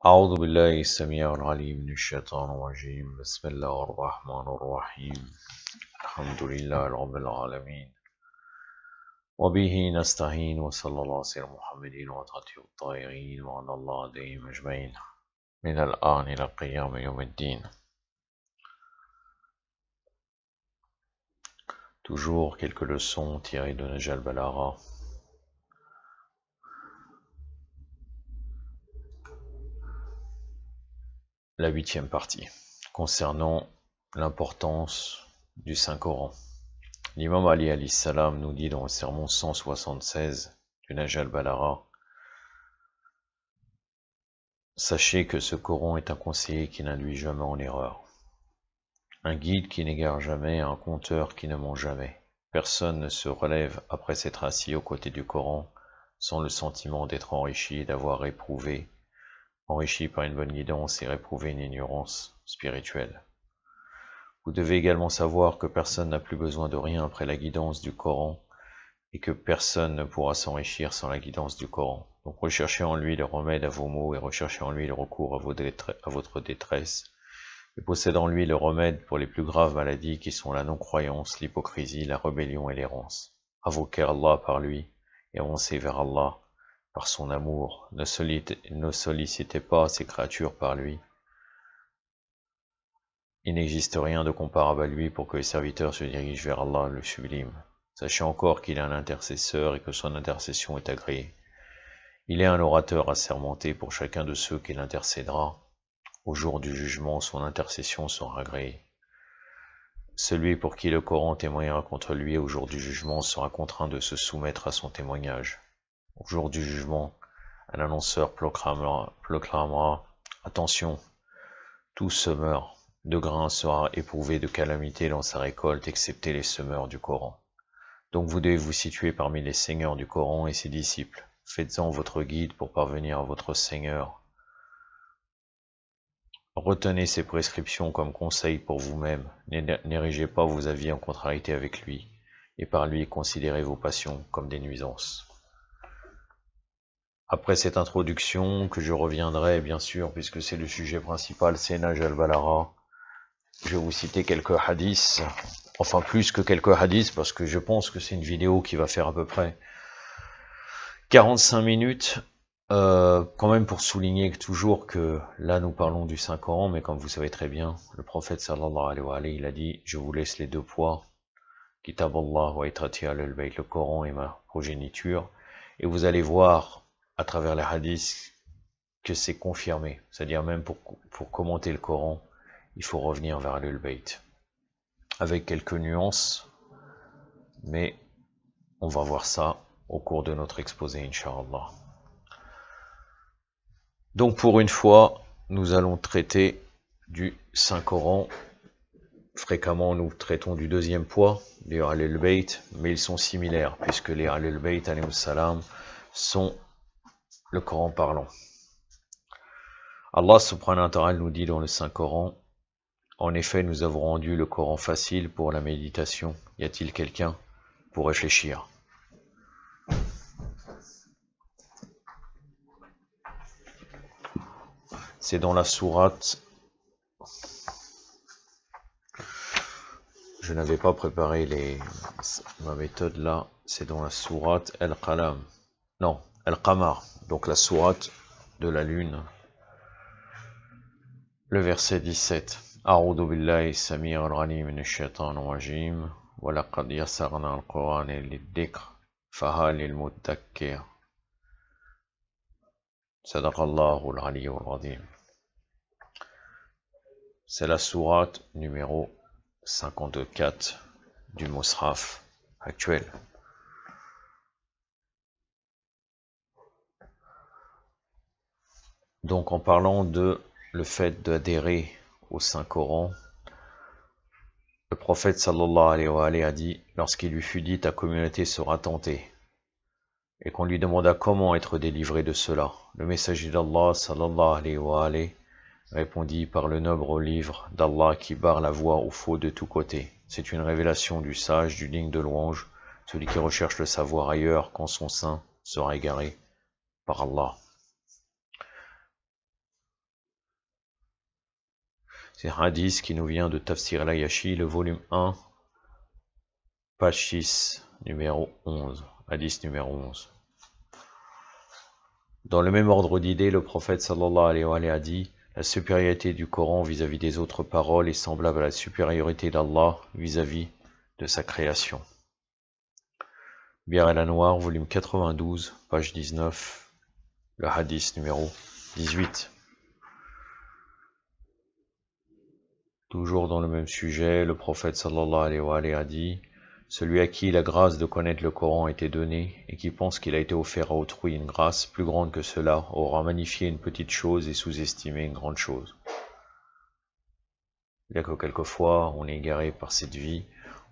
أعوذ بالله السميع العليم من الشيطان الرجيم بسم الله الرحمن الرحيم الحمد لله رب العالمين وبه نستعين وصلى الله على سيدنا محمد وعلى الطاهرين وعلى الله عليهم أجمعين من الآن إلى قيام يوم الدين. Toujours quelques leçons tirées de Nahj al-Balagha. La 8e partie, concernant l'importance du Saint-Coran. L'imam Ali alayhi salam nous dit dans le sermon 176 du Nahj al-Balagha: sachez que ce Coran est un conseiller qui n'induit jamais en erreur, un guide qui n'égare jamais, un conteur qui ne ment jamais. Personne ne se relève après s'être assis aux côtés du Coran sans le sentiment d'être enrichi et d'avoir enrichi par une bonne guidance et réprouvé une ignorance spirituelle. Vous devez également savoir que personne n'a plus besoin de rien après la guidance du Coran et que personne ne pourra s'enrichir sans la guidance du Coran. Donc recherchez en lui le remède à vos maux et recherchez en lui le recours à votre détresse. Et possédez en lui le remède pour les plus graves maladies qui sont la non-croyance, l'hypocrisie, la rébellion et l'errance. Invoquez Allah par lui et avancez vers Allah par son amour. Ne sollicitez pas ces créatures par lui. Il n'existe rien de comparable à lui pour que les serviteurs se dirigent vers Allah le sublime. Sachez encore qu'il est un intercesseur et que son intercession est agréée. Il est un orateur assermenté pour chacun de ceux qu'il intercédera. Au jour du jugement, son intercession sera agréée. Celui pour qui le Coran témoignera contre lui au jour du jugement sera contraint de se soumettre à son témoignage. Au jour du jugement, un annonceur proclamera « Attention, tout semeur de grains sera éprouvé de calamité dans sa récolte, excepté les semeurs du Coran. Donc vous devez vous situer parmi les seigneurs du Coran et ses disciples. Faites-en votre guide pour parvenir à votre Seigneur. Retenez ses prescriptions comme conseil pour vous-même. N'érigez pas vos avis en contrariété avec lui, et par lui considérez vos passions comme des nuisances. » Après cette introduction, que je reviendrai bien sûr, puisque c'est le sujet principal, c'est Nahj al-Balagha, je vais vous citer quelques hadiths, enfin plus que quelques hadiths, parce que je pense que c'est une vidéo qui va faire à peu près 45 minutes, quand même pour souligner toujours que là nous parlons du Saint-Coran, mais comme vous savez très bien, le prophète sallallahu alayhi wa alayhi, il a dit « Je vous laisse les deux poids, Kitab Allah wa itrati al-bayt, le Coran et ma progéniture », et vous allez voir à travers les hadiths que c'est confirmé, c'est-à-dire même pour commenter le Coran, il faut revenir vers Ahlul Bayt, avec quelques nuances, mais on va voir ça au cours de notre exposé, Inch'Allah. Donc pour une fois, nous allons traiter du Saint-Coran. Fréquemment, nous traitons du deuxième poids, les Ahlul Bayt, mais ils sont similaires, puisque les Ahlul Bayt, alayhi salam, sont le Coran parlant. Allah subhanahu wa ta'ala nous dit dans le Saint-Coran: en effet, nous avons rendu le Coran facile pour la méditation. Y a-t-il quelqu'un pour réfléchir? C'est dans la sourate. Je n'avais pas préparé ma méthode là. C'est dans la sourate Al-Qalam. Non, Al-Qamar. Donc la sourate de la lune. Le verset 17. A'udhu billahi samir al-alim minash shaitanir rajim. Wa laqad yassarna al-Qur'ana lid-dhikr fahal lil mudakkir. Sadaqallahu al-aliyyul azim. C'est la sourate numéro 54 du Mus'haf actuel. Donc en parlant de le fait d'adhérer au Saint-Coran, le prophète sallallahu alayhi wa alayhi a dit, lorsqu'il lui fut dit ta communauté sera tentée, et qu'on lui demanda comment être délivré de cela, le messager d'Allah sallallahu alayhi wa alayhi répondit par le noble livre d'Allah qui barre la voie au faux de tous côtés. C'est une révélation du sage, du digne de louange, celui qui recherche le savoir ailleurs quand son sein sera égaré par Allah. C'est un hadith qui nous vient de Tafsir al-Ayashi, le volume 1, page 6, numéro 11. Hadith numéro 11. Dans le même ordre d'idées, le prophète sallallahu alayhi wa sallam a dit: la supériorité du Coran vis-à-vis des autres paroles est semblable à la supériorité d'Allah vis-à-vis de sa création. Bir al-Anwar, volume 92, page 19, le hadith numéro 18. Toujours dans le même sujet, le prophète sallallahu alayhi wa sallam a dit: celui à qui la grâce de connaître le Coran a été donnée et qui pense qu'il a été offert à autrui une grâce plus grande que cela aura magnifié une petite chose et sous-estimé une grande chose. Bien que quelquefois on est égaré par cette vie,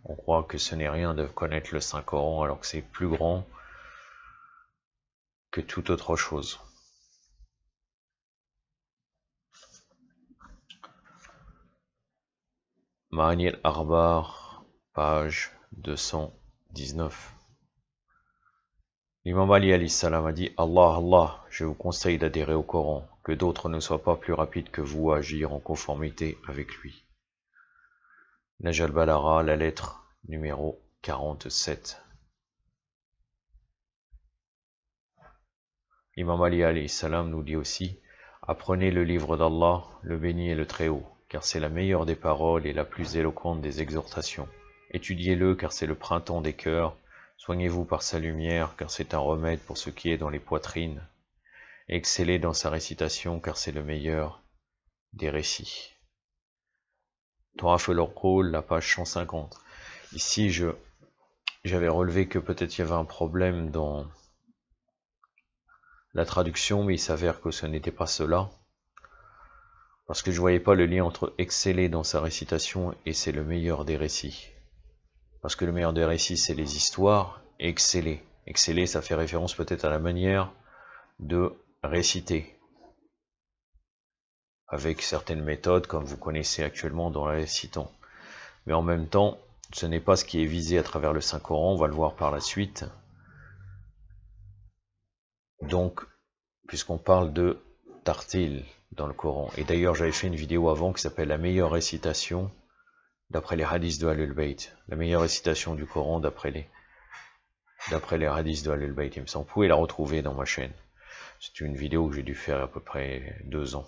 on croit que ce n'est rien de connaître le Saint-Coran alors que c'est plus grand que toute autre chose. Ma'ani al-Arbar, page 219. L'imam Ali alayhi salam a dit: Allah, Allah, je vous conseille d'adhérer au Coran, que d'autres ne soient pas plus rapides que vous à agir en conformité avec lui. Nahj al-Balagha, la lettre numéro 47. L'imam Ali alayhi salam nous dit aussi: apprenez le livre d'Allah, le béni et le Très-Haut, car c'est la meilleure des paroles et la plus éloquente des exhortations. Étudiez-le, car c'est le printemps des cœurs. Soignez-vous par sa lumière, car c'est un remède pour ce qui est dans les poitrines. Et excellez dans sa récitation, car c'est le meilleur des récits. Toraf al-Urqul, la page 150. Ici, j'avais relevé que peut-être il y avait un problème dans la traduction, mais il s'avère que ce n'était pas cela. Parce que je ne voyais pas le lien entre exceller dans sa récitation et c'est le meilleur des récits. Parce que le meilleur des récits, c'est les histoires, et exceller. Exceller, ça fait référence peut-être à la manière de réciter. Avec certaines méthodes, comme vous connaissez actuellement dans la récitant. Mais en même temps, ce n'est pas ce qui est visé à travers le Saint-Coran, on va le voir par la suite. Donc, puisqu'on parle de tartil dans le Coran. Et d'ailleurs, j'avais fait une vidéo avant qui s'appelle la meilleure récitation d'après les hadiths de Ahlul Bayt. La meilleure récitation du Coran d'après les hadiths de Ahlul Bayt. Il me semble. Vous pouvez la retrouver dans ma chaîne. C'est une vidéo que j'ai dû faire à peu près 2 ans.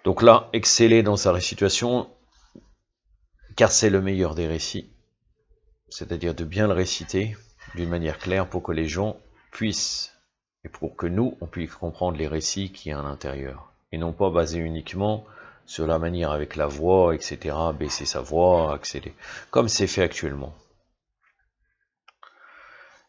Donc là, exceller dans sa récitation, car c'est le meilleur des récits. C'est-à-dire de bien le réciter d'une manière claire pour que les gens puissent, et pour que nous, on puisse comprendre les récits qu'il y a à l'intérieur. Et non pas basé uniquement sur la manière avec la voix, etc., baisser sa voix, accélérer, comme c'est fait actuellement.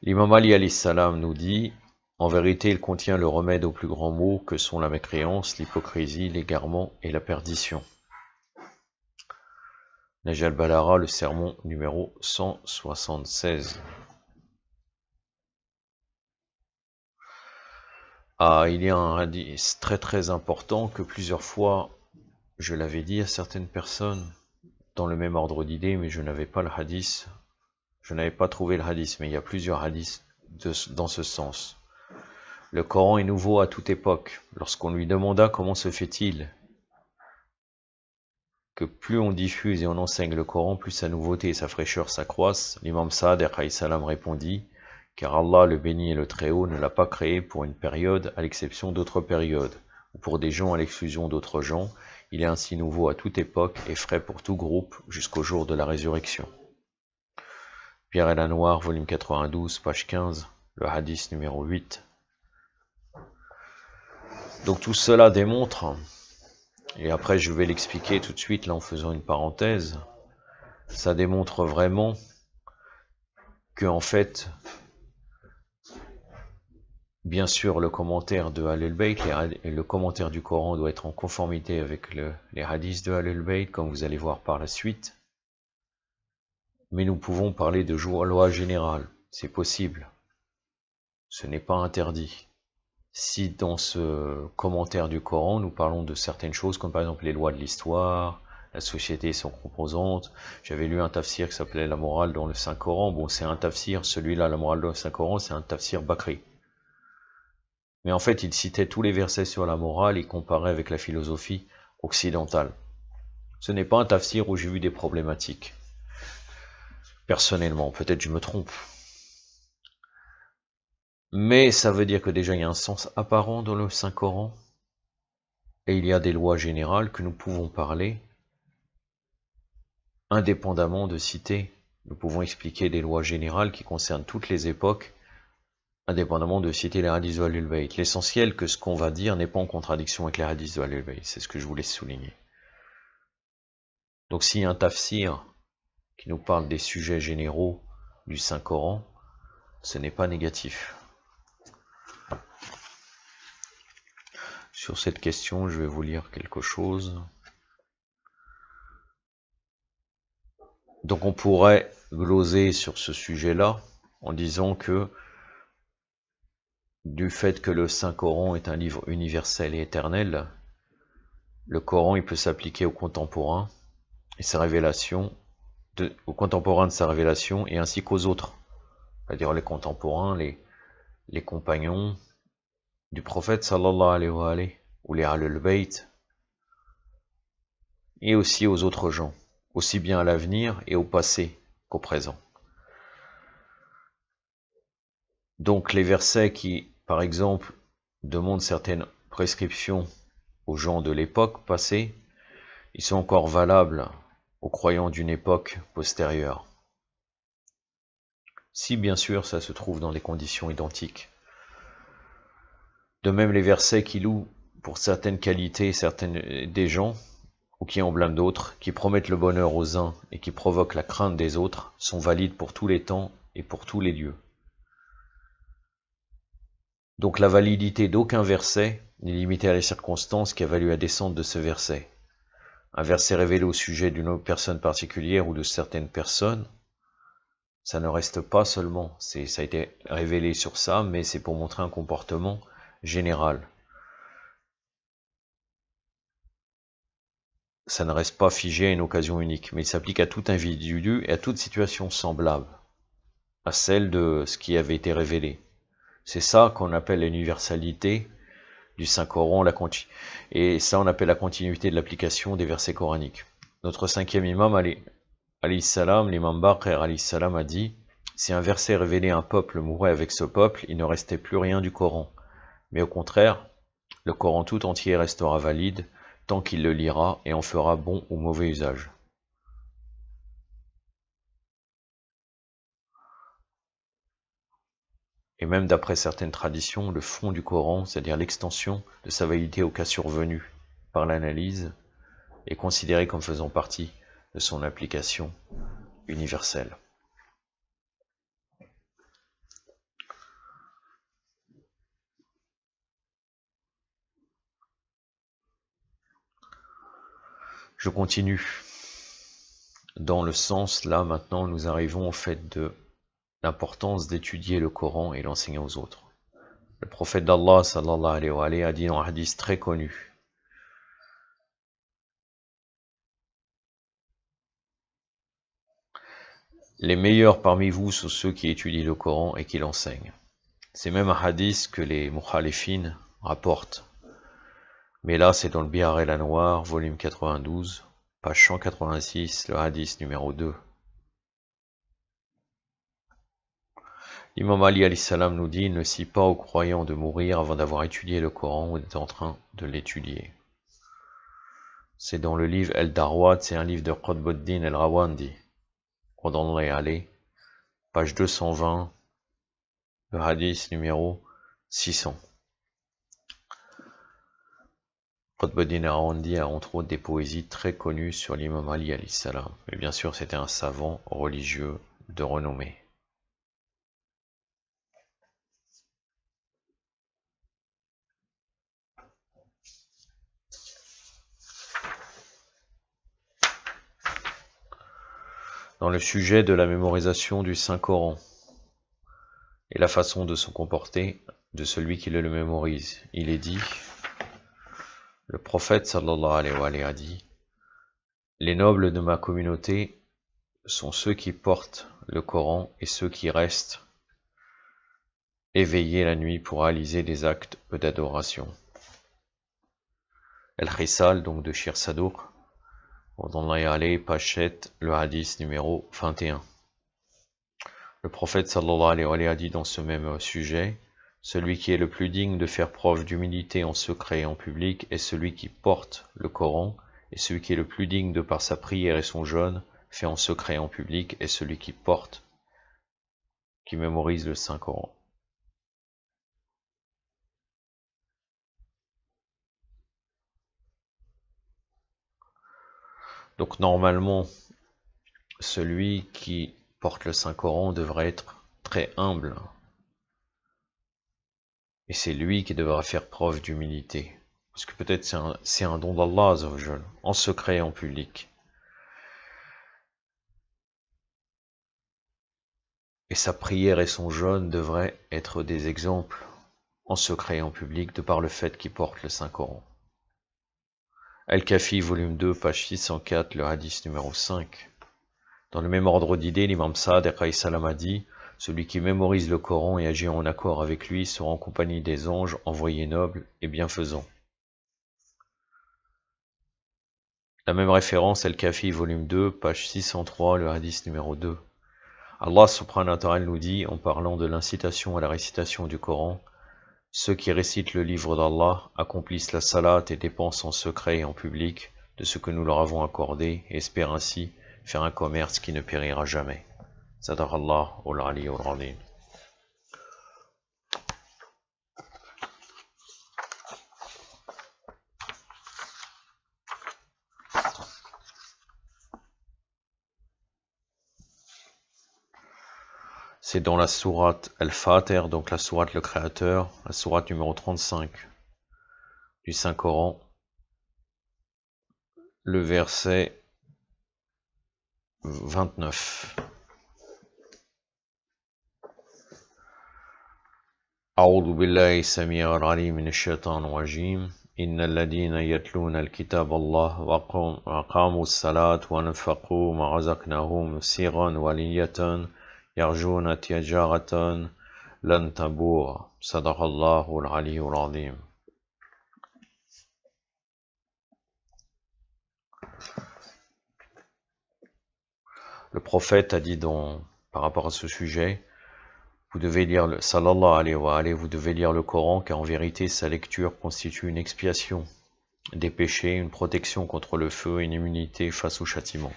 L'imam Ali alayhi salam nous dit: en vérité, il contient le remède aux plus grands maux que sont la mécréance, l'hypocrisie, l'égarement et la perdition. Nahj al-Balagha, le sermon numéro 176. Ah, il y a un hadith très très important que plusieurs fois je l'avais dit à certaines personnes dans le même ordre d'idées, mais je n'avais pas le hadith, je n'avais pas trouvé le hadith, mais il y a plusieurs hadiths dans ce sens. Le Coran est nouveau à toute époque. Lorsqu'on lui demanda comment se fait-il que plus on diffuse et on enseigne le Coran, plus sa nouveauté et sa fraîcheur s'accroissent, l'imam Sa'd alayhi salam répondit: car Allah, le béni et le Très-Haut, ne l'a pas créé pour une période à l'exception d'autres périodes, ou pour des gens à l'exclusion d'autres gens. Il est ainsi nouveau à toute époque et frais pour tout groupe jusqu'au jour de la résurrection. Bir al-Anwar, volume 92, page 15, le hadith numéro 8. Donc tout cela démontre, et après je vais l'expliquer tout de suite là en faisant une parenthèse, ça démontre vraiment que en fait, bien sûr, le commentaire de Ahlul Bayt et le commentaire du Coran doit être en conformité avec les hadiths de Ahlul Bayt, comme vous allez voir par la suite. Mais nous pouvons parler de loi générale, c'est possible. Ce n'est pas interdit. Si dans ce commentaire du Coran, nous parlons de certaines choses, comme par exemple les lois de l'histoire, la société et son composante. J'avais lu un tafsir qui s'appelait La morale dans le Saint-Coran. Bon, c'est un tafsir, celui-là, La morale dans le Saint-Coran, c'est un tafsir Bakri. Mais en fait, il citait tous les versets sur la morale et comparait avec la philosophie occidentale. Ce n'est pas un tafsir où j'ai vu des problématiques. Personnellement, peut-être je me trompe. Mais ça veut dire que déjà il y a un sens apparent dans le Saint-Coran, et il y a des lois générales que nous pouvons parler, indépendamment de citer. Nous pouvons expliquer des lois générales qui concernent toutes les époques, indépendamment de citer les hadiths de Ahlul Bayt. L'essentiel que ce qu'on va dire n'est pas en contradiction avec les hadiths de Ahlul Bayt, c'est ce que je voulais souligner. Donc s'il y a un tafsir qui nous parle des sujets généraux du Saint-Coran, ce n'est pas négatif. Sur cette question, je vais vous lire quelque chose. Donc on pourrait gloser sur ce sujet-là en disant que du fait que le Saint-Coran est un livre universel et éternel, le Coran il peut s'appliquer aux contemporains et sa révélation, aux contemporains de sa révélation et ainsi qu'aux autres, c'est-à-dire les contemporains, les compagnons du prophète sallallahu alayhi wa alayhi, ou les Ahlul Bayt, et aussi aux autres gens, aussi bien à l'avenir et au passé qu'au présent. Donc les versets qui, par exemple, demandent certaines prescriptions aux gens de l'époque passée, ils sont encore valables aux croyants d'une époque postérieure. Si bien sûr ça se trouve dans des conditions identiques. De même les versets qui louent pour certaines qualités des gens, ou qui en blâment d'autres, qui promettent le bonheur aux uns et qui provoquent la crainte des autres, sont valides pour tous les temps et pour tous les lieux. Donc la validité d'aucun verset n'est limitée à les circonstances qui a valu la descente de ce verset. Un verset révélé au sujet d'une autre personne particulière ou de certaines personnes, ça ne reste pas seulement, ça a été révélé sur ça, mais c'est pour montrer un comportement général. Ça ne reste pas figé à une occasion unique, mais il s'applique à tout individu et à toute situation semblable à celle de ce qui avait été révélé. C'est ça qu'on appelle l'universalité du Saint-Coran, et ça on appelle la continuité de l'application des versets coraniques. Notre cinquième imam, alayhi salam, l'imam Baqir alayhi salam a dit, si un verset révélé à un peuple mourait avec ce peuple, il ne restait plus rien du Coran. Mais au contraire, le Coran tout entier restera valide, tant qu'il le lira et en fera bon ou mauvais usage. Et même d'après certaines traditions, le fond du Coran, c'est-à-dire l'extension de sa validité au cas survenu par l'analyse, est considéré comme faisant partie de son application universelle. Je continue. Dans le sens, là, maintenant, nous arrivons au fait de l'importance d'étudier le Coran et l'enseigner aux autres. Le prophète d'Allah, sallallahu alayhi wa alayhi, a dit dans un hadith très connu, les meilleurs parmi vous sont ceux qui étudient le Coran et qui l'enseignent. C'est même un hadith que les mukhalifines rapportent. Mais là, c'est dans le Bihar el Anwar, volume 92, page 186, le hadith numéro 2. L'imam Ali alayhi salam nous dit, ne scie pas aux croyants de mourir avant d'avoir étudié le Coran ou d'être en train de l'étudier. C'est dans le livre El-Darwat, c'est un livre de Qutbuddin el-Rawandi. On est allé, page 220, le hadith numéro 600. Qutbuddin el-Rawandi a entre autres des poésies très connues sur l'imam Ali alayhi salam. Mais bien sûr, c'était un savant religieux de renommée. Dans le sujet de la mémorisation du Saint-Coran et la façon de se comporter de celui qui le mémorise, il est dit, le prophète sallallahu alayhi wa alayhi a dit, les nobles de ma communauté sont ceux qui portent le Coran et ceux qui restent éveillé la nuit pour réaliser des actes d'adoration. El-Khisal, donc de Shir Sadouk, page 7, le hadith numéro 21. Le prophète sallallahu alayhi wa sallam a dit dans ce même sujet: celui qui est le plus digne de faire preuve d'humilité en secret et en public est celui qui porte le Coran, et celui qui est le plus digne de par sa prière et son jeûne, fait en secret et en public, est celui qui mémorise le Saint-Coran. Donc normalement, celui qui porte le Saint-Coran devrait être très humble. Et c'est lui qui devra faire preuve d'humilité. Parce que peut-être c'est un don d'Allah, en secret et en public. Et sa prière et son jeûne devraient être des exemples en secret et en public de par le fait qu'il porte le Saint-Coran. Al-Kafi, volume 2, page 604, le hadith numéro 5. Dans le même ordre d'idées, l'imam Saad al-Salam a dit: celui qui mémorise le Coran et agit en accord avec lui sera en compagnie des anges envoyés nobles et bienfaisants. La même référence, Al-Kafi, volume 2, page 603, le hadith numéro 2. Allah subhanahu wa ta'ala nous dit, en parlant de l'incitation à la récitation du Coran: ceux qui récitent le livre d'Allah accomplissent la salat et dépensent en secret et en public de ce que nous leur avons accordé, et espèrent ainsi faire un commerce qui ne périra jamais. Sadaqallah ul-Ali ul-Azim. C'est dans la sourate Al-Fatir, donc la sourate le Créateur, la sourate numéro 35 du Saint-Coran, le verset 29. أعوذ بالله السميع العليم من الشيطان الرجيم إن الذين يتلون الكتاب الله وأقاموا الصلاة وأنفقوا ما رزقناهم سرا ونية يرجون تجارة لن تبور صدق الله العلي العظيم. Le prophète a dit par rapport à ce sujet: vous devez lire sallallahu alayhi wa alayhi, vous devez lire le Coran, car en vérité sa lecture constitue une expiation des péchés, une protection contre le feu et une immunité face au châtiment.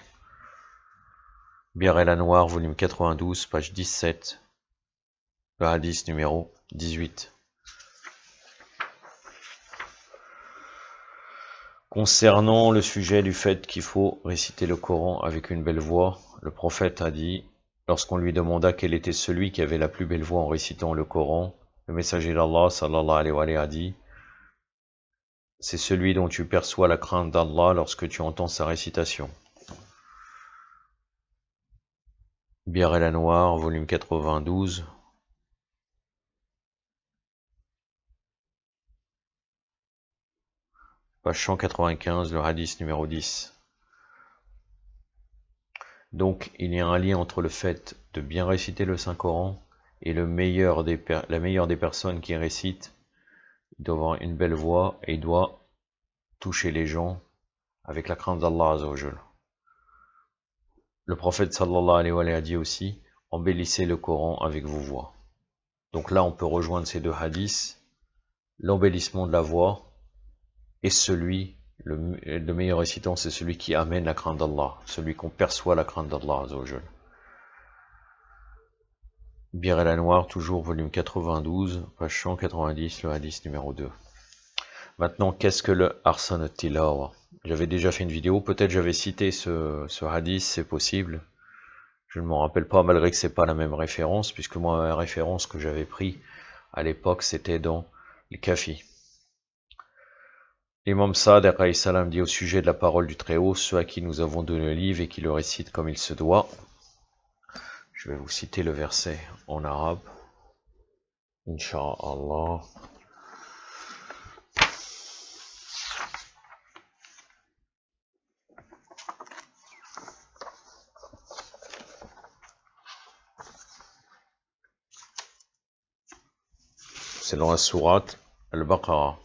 Bir el-Anwar, volume 92, page 17, le hadith numéro 18. Concernant le sujet du fait qu'il faut réciter le Coran avec une belle voix, le prophète a dit, lorsqu'on lui demanda quel était celui qui avait la plus belle voix en récitant le Coran, le messager d'Allah sallallahu alayhi wa alayhi a dit: c'est celui dont tu perçois la crainte d'Allah lorsque tu entends sa récitation. Bir el-Anwar, volume 92, page 195, le hadith numéro 10. Donc il y a un lien entre le fait de bien réciter le Saint-Coran et la meilleure des personnes qui récitent. Il doit avoir une belle voix et il doit toucher les gens avec la crainte d'Allah Azza wa Jal. Le prophète sallallahu alayhi wa sallam a dit aussi: embellissez le Coran avec vos voix. Donc là on peut rejoindre ces deux hadiths, l'embellissement de la voix et le meilleur récitant, c'est celui qui amène la crainte d'Allah, celui qu'on perçoit la crainte d'Allah Azza wa Jal. Bir el-Anwar, toujours volume 92, page 190, le hadith numéro 2. Maintenant, qu'est-ce que le Ahsan al-Tilawa? J'avais déjà fait une vidéo, peut-être j'avais cité ce hadith, c'est possible. Je ne m'en rappelle pas, malgré que c'est pas la même référence, puisque moi, la référence que j'avais pris à l'époque, c'était dans le Kafi. L'imam Saad alayhi salam dit au sujet de la parole du Très-Haut: ceux à qui nous avons donné le livre et qui le récitent comme il se doit. Je vais vous citer le verset en arabe. Inch'Allah. C'est dans la sourate Al-Baqarah.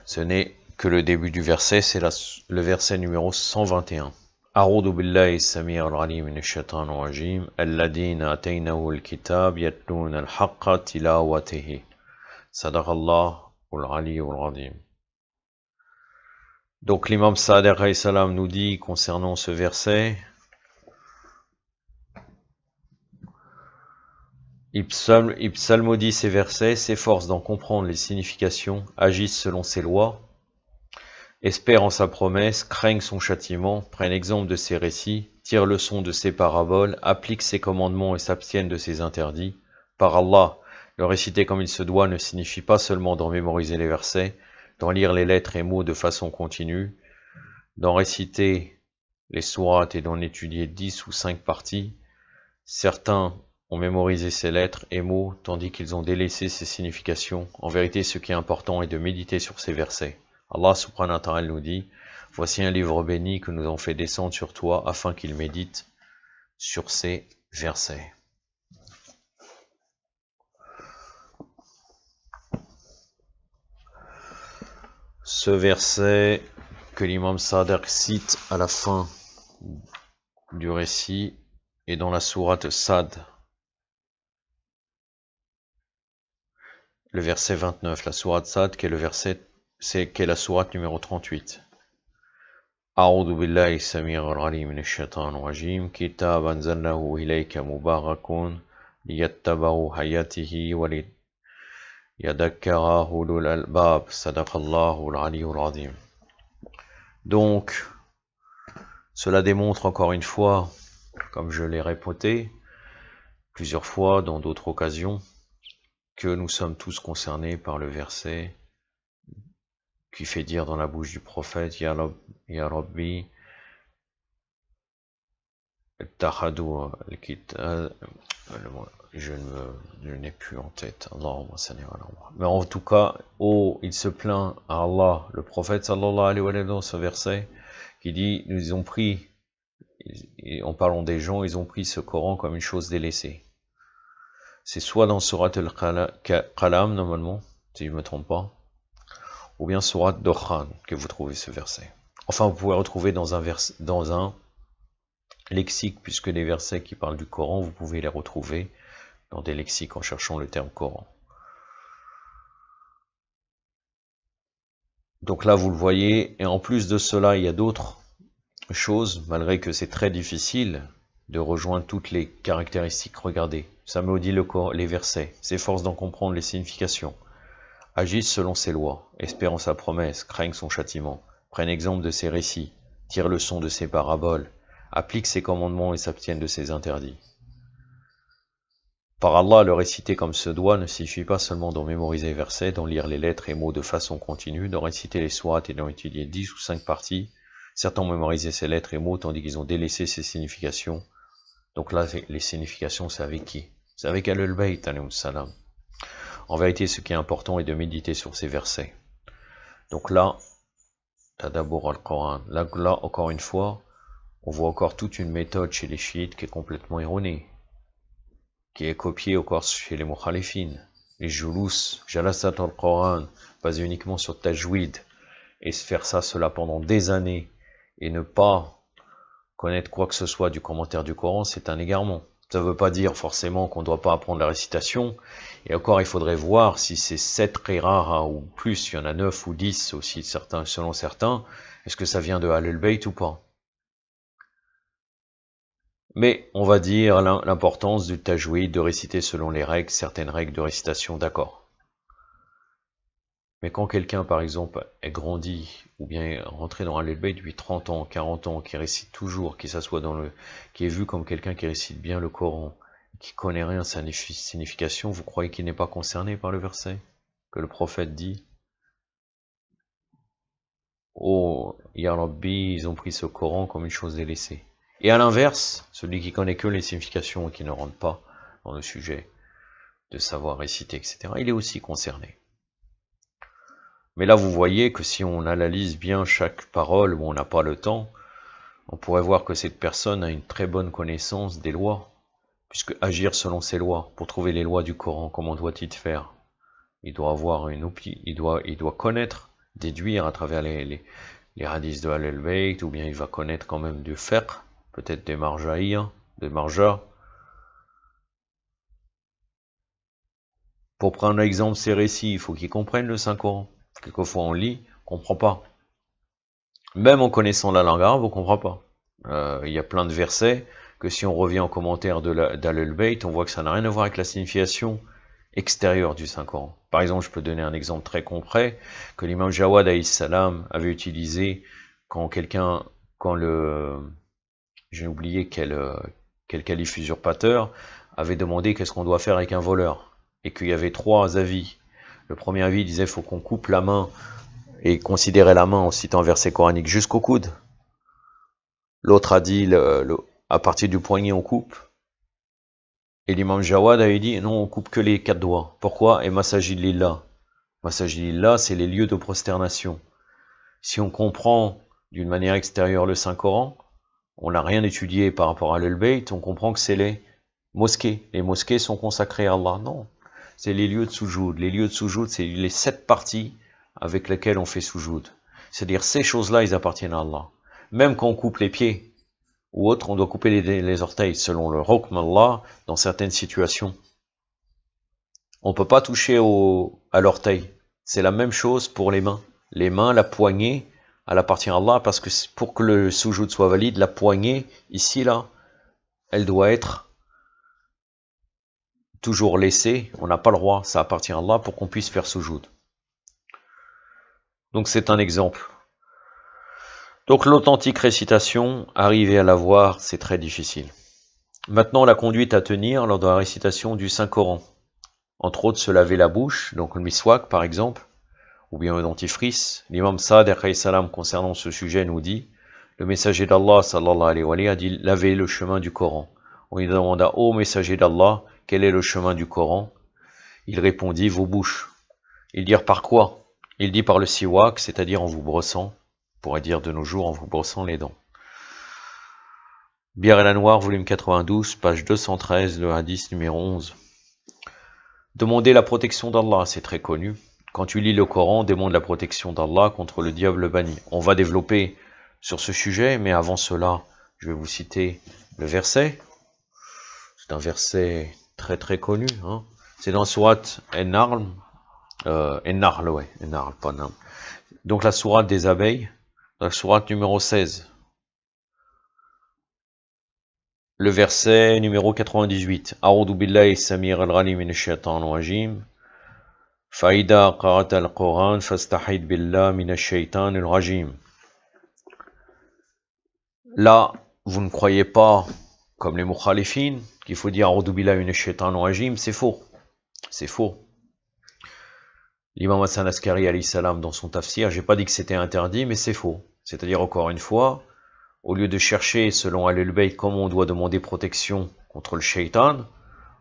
Ce n'est que le début du verset, c'est le verset numéro 121. أعوذ بالله السميع العليم من الشيطان الرجيم الذين آتيناه الكتاب يتلون الحق تلاوته صدق الله العلي العظيم. Donc l'imam Sadiq alayhi salam nous dit concernant ce verset, il psalmodie ces versets, s'efforce d'en comprendre les significations, agissent selon ses lois, espèrent en sa promesse, craignent son châtiment, prennent exemple de ses récits, tirent leçon de ses paraboles, appliquent ses commandements et s'abstiennent de ses interdits. Par Allah, le réciter comme il se doit ne signifie pas seulement d'en mémoriser les versets, d'en lire les lettres et mots de façon continue, d'en réciter les sourates et d'en étudier 10 ou 5 parties. Certains ont mémorisé ces lettres et mots, tandis qu'ils ont délaissé ces significations. En vérité, ce qui est important est de méditer sur ces versets. Allah subhanahu wa ta'ala nous dit, voici un livre béni que nous avons fait descendre sur toi afin qu'il médite sur ces versets. Ce verset que l'imam Sadiq cite à la fin du récit est dans la sourate Sad, le verset 29, la sourate Sad qui est la sourate numéro 38. أعوذ بالله السميع العليم من الشيطان الرجيم كتاب أنزلناه إليك مبارك ليتبعوا آياته وليذكر أولو الألباب صدق الله العلي العظيم. Donc, cela démontre encore une fois, comme je l'ai répété plusieurs fois dans d'autres occasions, que nous sommes tous concernés par le verset qui fait dire dans la bouche du prophète Ya Rabbi Tahadou je n'ai plus en tête. Mais en tout cas, il se plaint à Allah, le prophète sallallahu alayhi wa sallam dans ce verset, qui dit, nous ont pris, en parlant des gens, ils ont pris ce Coran comme une chose délaissée. C'est soit dans Surat Al-Qalam, normalement, si je ne me trompe pas, ou bien Surat Dukhan que vous trouvez ce verset. Enfin, vous pouvez retrouver dans un lexique, puisque les versets qui parlent du Coran, vous pouvez les retrouver dans des lexiques en cherchant le terme Coran. Donc là, vous le voyez, et en plus de cela, il y a d'autres choses, malgré que c'est très difficile de rejoindre toutes les caractéristiques. Regardez, ça me dit les versets, s'efforce d'en comprendre les significations, agissent selon ses lois, espèrent en sa promesse, craignent son châtiment, prennent exemple de ses récits, tirent leçon de ses paraboles, appliquent ses commandements et s'abstiennent de ses interdits. Par Allah, le réciter comme se doit ne suffit pas seulement d'en mémoriser les versets, d'en lire les lettres et mots de façon continue, d'en réciter les sourates et d'en étudier 10 ou 5 parties. Certains ont mémorisé ces lettres et mots, tandis qu'ils ont délaissé ces significations. Donc là, les significations, c'est avec qui? C'est avec Ahlul Bayt, alayhi salam. En vérité, ce qui est important est de méditer sur ces versets. Donc là, Tadabbur al-Quran. Là, encore une fois, on voit encore toute une méthode chez les chiites qui est complètement erronée, qui est copiée encore chez les mukhalifines. Les julous, jalasat al-Quran, basé uniquement sur tajwid, et se faire cela pendant des années, et ne pas connaître quoi que ce soit du commentaire du Coran, c'est un égarement. Ça ne veut pas dire forcément qu'on ne doit pas apprendre la récitation, et encore il faudrait voir si c'est 7 qira'a ou plus, il y en a 9 ou 10 aussi, selon certains, est-ce que ça vient de Ahlul Bayt ou pas? Mais on va dire l'importance du tajwid, de réciter selon les règles, certaines règles de récitation, d'accord. Mais quand quelqu'un, par exemple, est grandi, ou bien rentré dans Ahlul Bayt depuis 30 ans, 40 ans, qui récite toujours, qui est vu comme quelqu'un qui récite bien le Coran, qui connaît rien sa signification, vous croyez qu'il n'est pas concerné par le verset que le prophète dit? Oh, Ya Rabbi, ils ont pris ce Coran comme une chose délaissée. Et à l'inverse, celui qui connaît que les significations et qui ne rentre pas dans le sujet de savoir réciter, etc., il est aussi concerné. Mais là, vous voyez que si on analyse bien chaque parole, où on n'a pas le temps, on pourrait voir que cette personne a une très bonne connaissance des lois, puisque agir selon ces lois, pour trouver les lois du Coran, comment doit-il faire? Il doit avoir une opinion, il doit connaître, déduire à travers les hadiths de Al-Bayt, ou bien il va connaître quand même du fiqh, peut-être des marjaïs, des marjas. Pour prendre l'exemple, ces récits, il faut qu'ils comprennent le Saint-Coran. Quelquefois on lit, on comprend pas. Même en connaissant la langue arabe, on comprend pas. Il y a plein de versets que si on revient en commentaire d'Al-Bayt, on voit que ça n'a rien à voir avec la signification extérieure du Saint-Coran. Par exemple, je peux donner un exemple très concret que l'imam Jawad alayhi salam avait utilisé quand j'ai oublié quel calife usurpateur avait demandé qu'est-ce qu'on doit faire avec un voleur, et qu'il y avait trois avis. Le premier avis disait faut qu'on coupe la main et considérer la main en citant un verset coranique jusqu'au coude. L'autre a dit à partir du poignet on coupe. Et l'imam Jawad avait dit non, on coupe que les 4 doigts. Pourquoi? Et Masajid Lillah. Masajid Lillah, c'est les lieux de prosternation. Si on comprend d'une manière extérieure le Saint-Coran, on n'a rien étudié par rapport à l'Al-Bayt, on comprend que c'est les mosquées. Les mosquées sont consacrées à Allah. Non, c'est les lieux de soujoud. Les lieux de soujoud, c'est les 7 parties avec lesquelles on fait soujoud. C'est-à-dire ces choses-là, ils appartiennent à Allah. Même quand on coupe les pieds, ou autre, on doit couper les orteils, selon le hukm Allah, dans certaines situations. On ne peut pas toucher à l'orteil. C'est la même chose pour les mains. Les mains, la poignée, elle appartient à Allah, parce que pour que le soujoud soit valide, la poignée, ici, là, elle doit être toujours laissée. On n'a pas le droit, ça appartient à Allah, pour qu'on puisse faire soujoud. Donc c'est un exemple. Donc l'authentique récitation, arriver à la voir, c'est très difficile. Maintenant, la conduite à tenir lors de la récitation du Saint-Coran. Entre autres, se laver la bouche, donc le miswak par exemple, ou bien le dentifrice. L'imam Sa'd alayhi salam concernant ce sujet nous dit, le messager d'Allah sallallahu alayhi wa sallam a dit, lavez le chemin du Coran. On lui demanda, ô messager d'Allah, quel est le chemin du Coran? Il répondit, vos bouches. Ils dirent par quoi? Il dit par le siwak, c'est-à-dire en vous brossant, on pourrait dire de nos jours en vous brossant les dents. Bir el-Anwar, volume 92, page 213, le hadith numéro 11. Demander la protection d'Allah, c'est très connu. Quand tu lis le Coran, demande la protection d'Allah contre le diable banni. On va développer sur ce sujet, mais avant cela, je vais vous citer le verset. C'est un verset très très connu. Hein. C'est dans sourate En-Nahl, pas Nahl. Donc la sourate des abeilles, la sourate numéro 16. Le verset numéro 98. A'udhu billahi samir al-ghalim minash shaitanir rajim. Faïda qara'ta al-Quran fastahid billah minash shaitanir rajim. Là, vous ne croyez pas, comme les mukhalifines, qu'il faut dire A'udhu billahi minash shaitanir rajim, c'est faux. C'est faux. L'imam Hassan Askari alayhi salam dans son tafsir, j'ai pas dit que c'était interdit, mais c'est faux. C'est-à-dire encore une fois, au lieu de chercher, selon Al-Bayt, comment on doit demander protection contre le shaitan,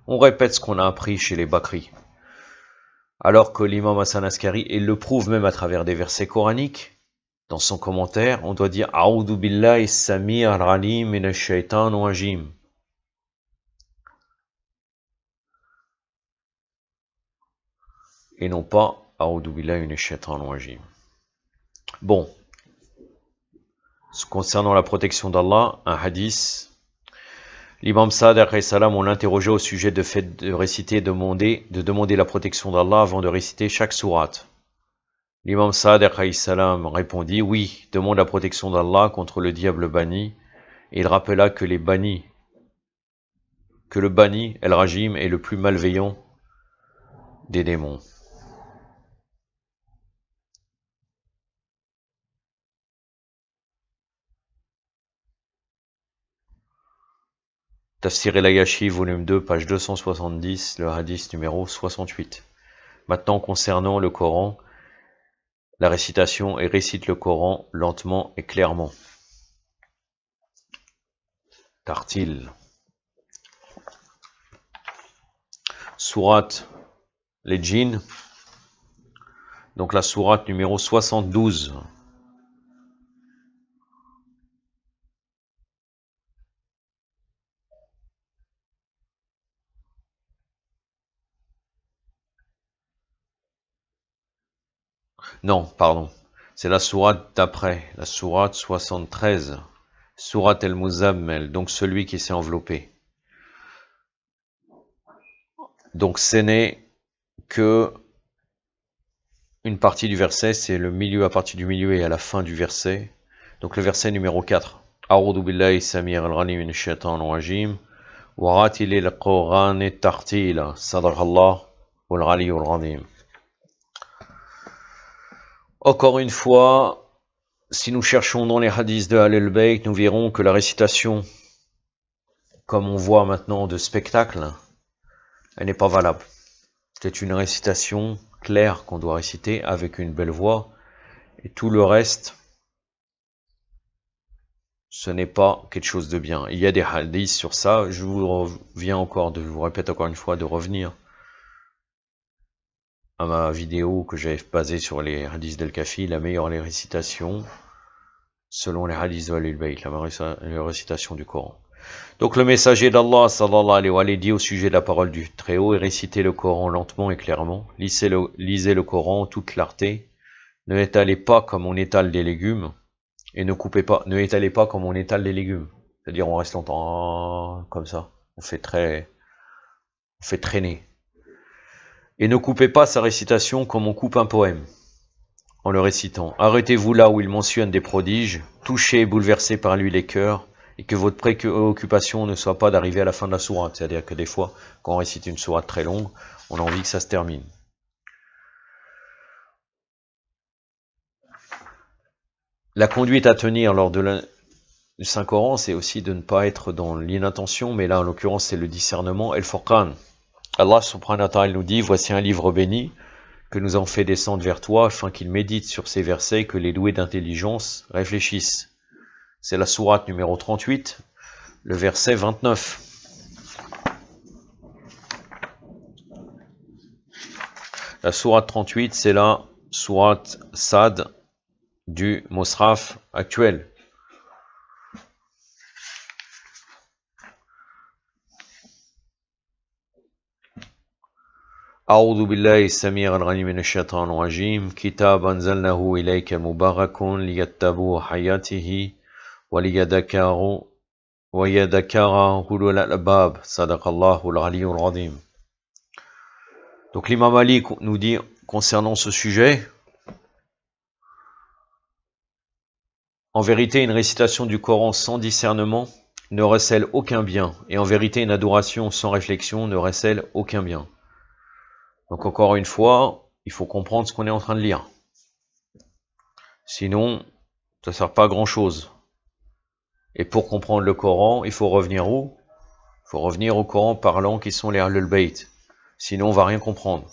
on répète ce qu'on a appris chez les Bakri. Alors que l'imam Hassan Askari, il le prouve même à travers des versets coraniques, dans son commentaire, on doit dire « A'udhu billahi sami' al-alim minash shaitan rajim » et non pas « A'udhu billahi minash shaitan rajim ». Bon. Concernant la protection d'Allah, un hadith, l'imam Sa'd alayhi salam, on l'interrogeait au sujet de fait de réciter, de demander la protection d'Allah avant de réciter chaque sourate. L'imam Sa'd alayhi salam répondit, oui, demande la protection d'Allah contre le diable banni, et il rappela que le banni, El-Rajim, est le plus malveillant des démons. Tafsir el-Ayashi, volume 2, page 270, le hadith numéro 68. Maintenant, concernant le Coran, la récitation, et récite le Coran lentement et clairement. Tartil. Sourate les djinns, Donc la sourate numéro 72. Non, pardon. C'est la sourate d'après, la sourate 73. Sourate el-Muzammel, donc celui qui s'est enveloppé. Donc ce n'est que une partie du verset, c'est le milieu, à partir du milieu et à la fin du verset. Donc le verset numéro 4. A'udhu billahi samir al-ghalim min ash-shaytan ar-rajim wa ratilil qur'an tartila sadaqallah wal aliyyul azim. Encore une fois, si nous cherchons dans les hadiths de Ahl al-Bayt, nous verrons que la récitation, comme on voit maintenant de spectacle, elle n'est pas valable. C'est une récitation claire qu'on doit réciter avec une belle voix, et tout le reste, ce n'est pas quelque chose de bien. Il y a des hadiths sur ça, je vous répète encore une fois, de revenir à ma vidéo que j'avais basée sur les hadiths d'Al-Kafi, la meilleure les récitations, selon les hadiths de Al-Bayt, la récitation du Coran. Donc le messager d'Allah sallallahu alayhi wa sallam dit au sujet de la parole du Très-Haut, et récitez le Coran lentement et clairement, lisez le Coran en toute clarté, ne étalez pas comme on étale des légumes, et ne étalez pas comme on étale des légumes. C'est-à-dire on reste longtemps comme ça, on fait traîner. Et ne coupez pas sa récitation comme on coupe un poème, en le récitant. Arrêtez-vous là où il mentionne des prodiges, touchez et bouleversez par lui les cœurs, et que votre préoccupation ne soit pas d'arriver à la fin de la sourate. C'est-à-dire que des fois, quand on récite une sourate très longue, on a envie que ça se termine. La conduite à tenir lors du Saint-Coran, c'est aussi de ne pas être dans l'inattention, mais là, en l'occurrence, c'est le discernement, el-Furqan. Allah subhanahu wa ta'ala nous dit, voici un livre béni, que nous avons fait descendre vers toi, afin qu'il médite sur ces versets, que les doués d'intelligence réfléchissent. C'est la sourate numéro 38, le verset 29. La sourate 38, c'est la sourate Sad du Mosraf actuel. أعوذ بالله السميع العليم من الشيطان الرجيم كتاب أنزلناه إليك مبارك ليتبعوا حياته ويذكر أولو الألباب صدق الله العلي العظيم. Donc l'imam Ali nous dit concernant ce sujet, en vérité une récitation du Coran sans discernement ne recèle aucun bien, et en vérité une adoration sans réflexion ne recèle aucun bien. Donc encore une fois, il faut comprendre ce qu'on est en train de lire. Sinon, ça ne sert pas à grand chose. Et pour comprendre le Coran, il faut revenir où? Il faut revenir au Coran parlant qui sont les Ahlul Bayt. Sinon, on ne va rien comprendre.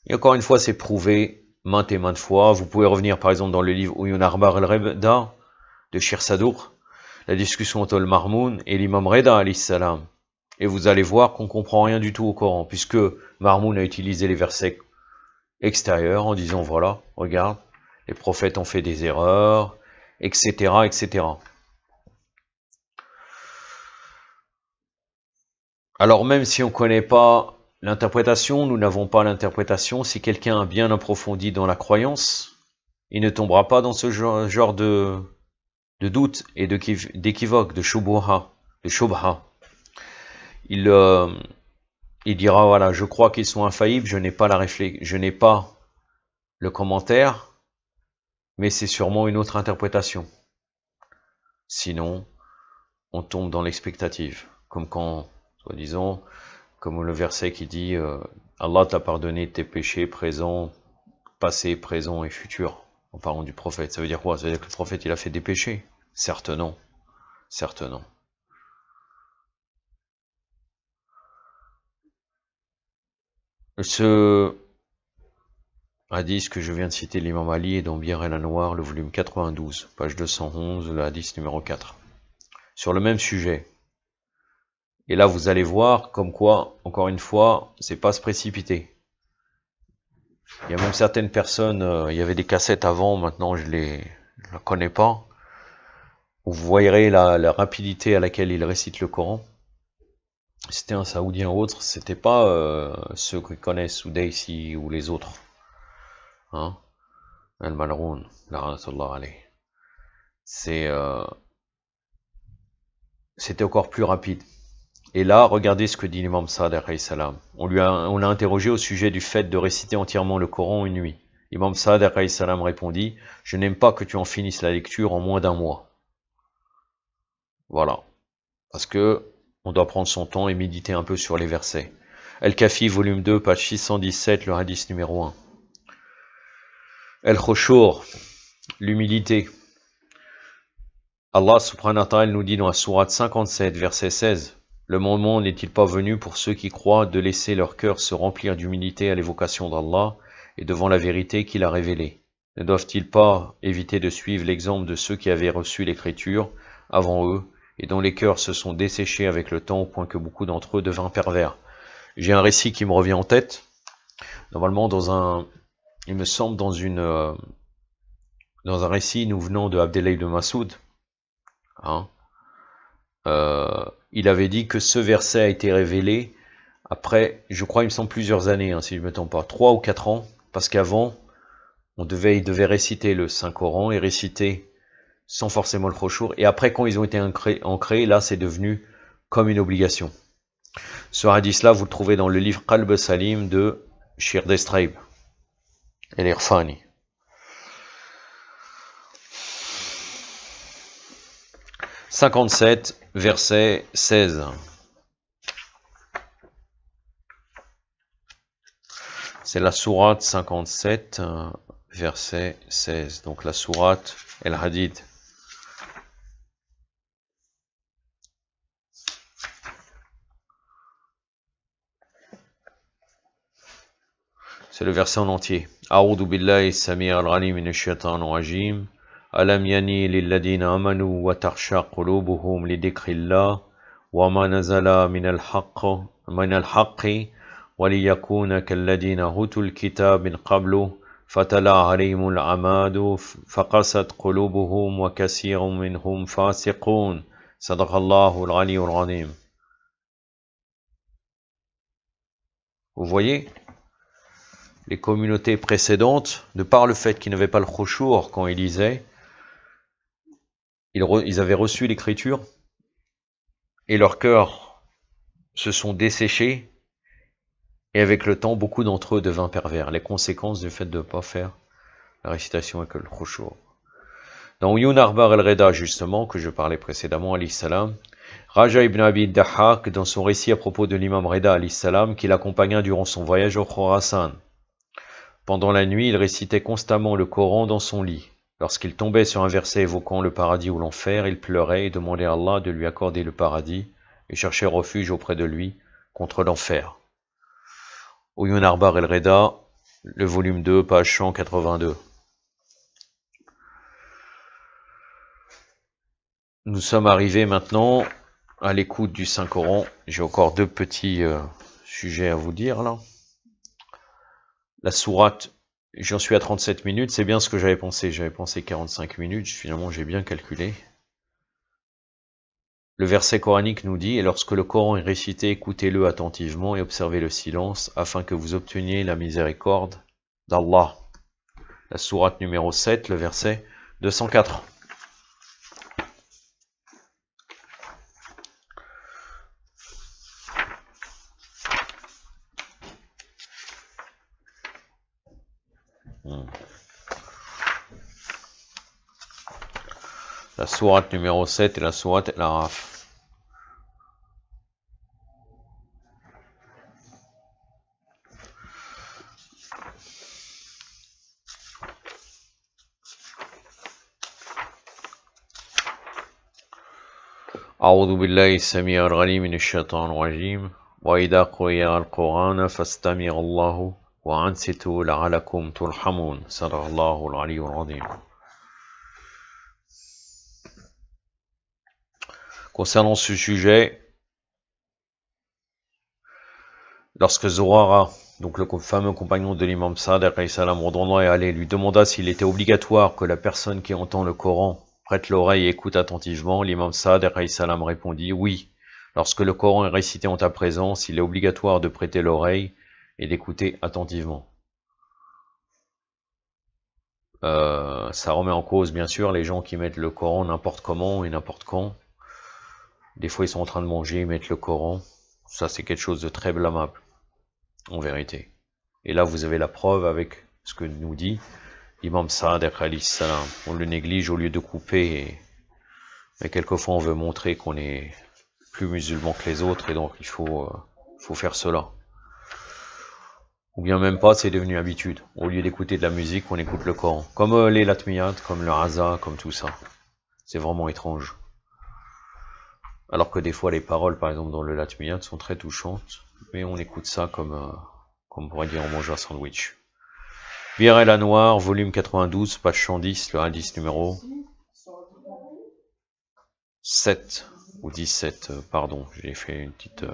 Et encore une fois, c'est prouvé maintes et maintes fois. Vous pouvez revenir par exemple dans le livre Uyun Arbar al-Rebda de Shir Sadour, la discussion entre le Marmoun et l'imam Reda alayhi salam. Et vous allez voir qu'on ne comprend rien du tout au Coran, puisque Marmoun a utilisé les versets extérieurs en disant voilà, regarde, les prophètes ont fait des erreurs, etc., etc. Alors même si on ne connaît pas l'interprétation, nous n'avons pas l'interprétation, si quelqu'un a bien approfondi dans la croyance, il ne tombera pas dans ce genre de doute et d'équivoque, de shubha. Il dira voilà, je crois qu'ils sont infaillibles, je n'ai pas le commentaire, mais c'est sûrement une autre interprétation. Sinon, on tombe dans l'expectative, comme quand, soi-disant, comme le verset qui dit Allah t'a pardonné tes péchés présents, passés, présents et futurs, en parlant du prophète. Ça veut dire quoi? Ça veut dire que le prophète il a fait des péchés? Certes non. Certes non. Ce hadith que je viens de citer, l'imam Ali, est dans Bir el-Anwar, le volume 92, page 211, le hadith numéro 4. Sur le même sujet. Et là, vous allez voir, comme quoi, encore une fois, c'est pas se précipiter. Il faut revenir au Coran parlant qui sont les Ahlul Bayt. Sinon, on va rien comprendre. Et encore une fois, c'est prouvé maintes et maintes fois. Vous pouvez revenir par exemple dans le livre Uyun Arbar al-Rebda de Shir Sadour, la discussion entre le Marmoun et l'imam Reda alayhi salam. Et vous allez voir qu'on ne comprend rien du tout au Coran, puisque Marmoun a utilisé les versets extérieurs en disant voilà, les prophètes ont fait des erreurs, etc., etc. Il y a même certaines personnes, il y avait des cassettes avant, maintenant je les connais pas, où vous voyez la rapidité à laquelle ils récitent le Coran. C'était un Saoudien ou autre, c'était pas ceux qui connaissent ou Daisy ou les autres. Hein? Al-Malroun, la'anatullah alayh. C'était encore plus rapide. Et là, regardez ce que dit l'imam Sa'd alayhi salam. On l'a interrogé au sujet du fait de réciter entièrement le Coran une nuit. L'imam Sa'd alayhi salam répondit: je n'aime pas que tu en finisses la lecture en moins d'un mois. Voilà. Parce que on doit prendre son temps et méditer un peu sur les versets. Al-Kafi, volume 2, page 617, le hadith numéro 1. Al-Khushour, l'humilité. Allah subhanahu wa ta'ala nous dit dans la sourate 57, verset 16, « Le moment n'est-il pas venu pour ceux qui croient de laisser leur cœur se remplir d'humilité à l'évocation d'Allah et devant la vérité qu'il a révélée? Ne doivent-ils pas éviter de suivre l'exemple de ceux qui avaient reçu l'écriture avant eux et dont les cœurs se sont desséchés avec le temps au point que beaucoup d'entre eux devinrent pervers ?» J'ai un récit qui me revient en tête. Normalement, il me semble dans un récit nous venant de Abdellah ibn Masoud, hein, il avait dit que ce verset a été révélé après, je crois, il me semble plusieurs années, hein, si je ne me trompe pas, 3 ou 4 ans, parce qu'avant, il devait réciter le Saint-Coran et réciter sans forcément le khushour, et après, quand ils ont été ancrés, là, c'est devenu comme une obligation. Ce hadith-là, vous le trouvez dans le livre Qalb Salim de Shir Destraib et l'Irfani. « 57, verset 16. C'est la sourate 57, verset 16. Donc la sourate El-Hadid. C'est le verset en entier. A'udhu billahi as-sami' al-'alim minash shaitanir rajim. Alam yani lilladhina amanu wa takhsha qulubuhum li dhikrillah wa ma nazala min al-haqqi wa liyakuna kalladhina utul kitab min qablu fatala 'alayhimul 'amadu faqasat qulubuhum wa kaseerun minhum fasiqun. Sadaqallahu al-'aliyyul 'azim. Vous voyez? Les communautés précédentes, de par le fait qu'ils n'avaient pas le khushour quand ils lisaient, ils avaient reçu l'écriture et leurs cœurs se sont desséchés, et avec le temps, beaucoup d'entre eux devinrent pervers. Les conséquences du fait de ne pas faire la récitation avec le khushour. Dans Uyun Arbar el-Reda, justement, que je parlais précédemment, alayhi salam, Raja ibn Abi Dahhak, dans son récit à propos de l'imam Reda, alayhi salam, qui l'accompagna durant son voyage au Khorasan, pendant la nuit, il récitait constamment le Coran dans son lit. Lorsqu'il tombait sur un verset évoquant le paradis ou l'enfer, il pleurait et demandait à Allah de lui accorder le paradis et cherchait refuge auprès de lui contre l'enfer. Uyun Arbar el-Reda, le volume 2, page 182. Nous sommes arrivés maintenant à l'écoute du Saint-Coran. J'ai encore deux petits sujets à vous dire là. La sourate, j'en suis à 37 minutes, c'est bien ce que j'avais pensé. J'avais pensé 45 minutes, finalement j'ai bien calculé. Le verset coranique nous dit « Et lorsque le Coran est récité, écoutez-le attentivement et observez le silence, afin que vous obteniez la miséricorde d'Allah. » La sourate numéro 7, le verset 204. La sourate numéro 7 est la sourate Al-Araf. أعوذ بالله السميع العليم من الشيطان الرجيم وإذا قرئ القرآن فاستمعوا الله وأنصتوا لعلكم ترحمون صدق الله العلي العظيم. Concernant ce sujet, Lorsque Zurara, donc le fameux compagnon de l'imam Sa'd, est allé, lui demanda s'il était obligatoire que la personne qui entend le Coran prête l'oreille et écoute attentivement, l'imam Sa'd répondit « Oui, lorsque le Coran est récité en ta présence, il est obligatoire de prêter l'oreille et d'écouter attentivement. » Ça remet en cause, bien sûr, les gens qui mettent le Coran n'importe comment et n'importe quand. Des fois, ils sont en train de manger, ils mettent le Coran. Ça, c'est quelque chose de très blâmable, en vérité. Et là, vous avez la preuve avec ce que nous dit l'imam Sa'd, on le néglige au lieu de couper. Mais quelquefois, on veut montrer qu'on est plus musulman que les autres, et donc il faut faire cela. Ou bien même pas, c'est devenu habitude. Au lieu d'écouter de la musique, on écoute le Coran. Comme les latmiyat, comme le haza, comme tout ça. C'est vraiment étrange. Alors que des fois, les paroles, par exemple, dans le latmiyat, sont très touchantes, mais on écoute ça comme on pourrait dire, on mange un sandwich. Bir el Anwar, volume 92, page 110, le hadith numéro 7, ou 17, pardon, j'ai fait une petite...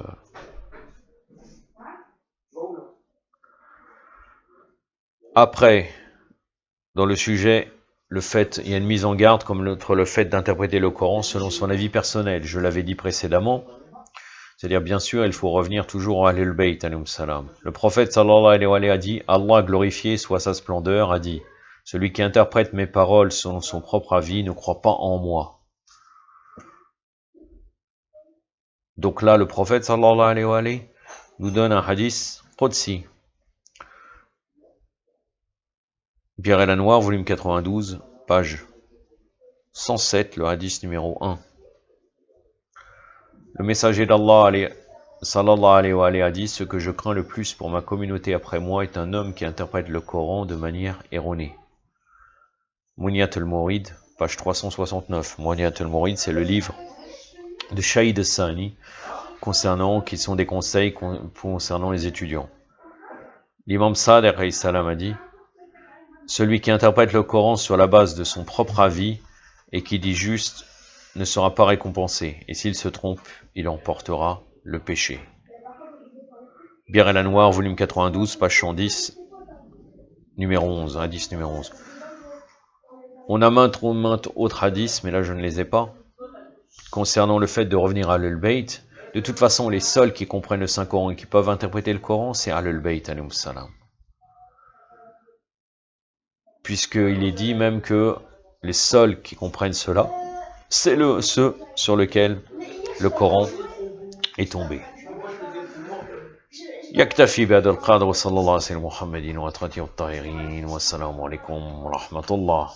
Après, dans le sujet, il y a une mise en garde contre le fait d'interpréter le Coran selon son avis personnel. Je l'avais dit précédemment. C'est-à-dire, bien sûr, il faut revenir toujours à Ahlul Bayt, alayhim salam. Le prophète, sallallahu alayhi wa sallam, a dit, Allah glorifié soit sa splendeur, a dit, celui qui interprète mes paroles selon son propre avis ne croit pas en moi. Donc là, le prophète, sallallahu alayhi wa sallam, nous donne un hadith qudsi. Bir el Anwar, volume 92, page 107, le hadith numéro 1. Le messager d'Allah, sallallahu alayhi wa sallam, a dit, ce que je crains le plus pour ma communauté après moi est un homme qui interprète le Coran de manière erronée. Munyat al-Mourid, page 369. Munyat al-Mourid, c'est le livre de Shahid al-Sani, qui sont des conseils concernant les étudiants. L'imam Sa'd a dit, celui qui interprète le Coran sur la base de son propre avis et qui dit juste ne sera pas récompensé, et s'il se trompe, il emportera le péché. Bir el Anwar, volume 92, page 110, numéro 11, hadith numéro 11. On a maintes autres hadiths, mais là je ne les ai pas, concernant le fait de revenir à Ahlul Bayt. De toute façon, les seuls qui comprennent le Saint-Coran et qui peuvent interpréter le Coran, c'est Ahlul Bayt, alayhim salam. Puisqu'il est dit même que les seuls qui comprennent cela, c'est ceux sur lesquels le Coran est tombé. يكتفي بهذا القدر وصلى الله على سيدنا محمد وعلى آله الطاهرين والسلام عليكم ورحمة الله.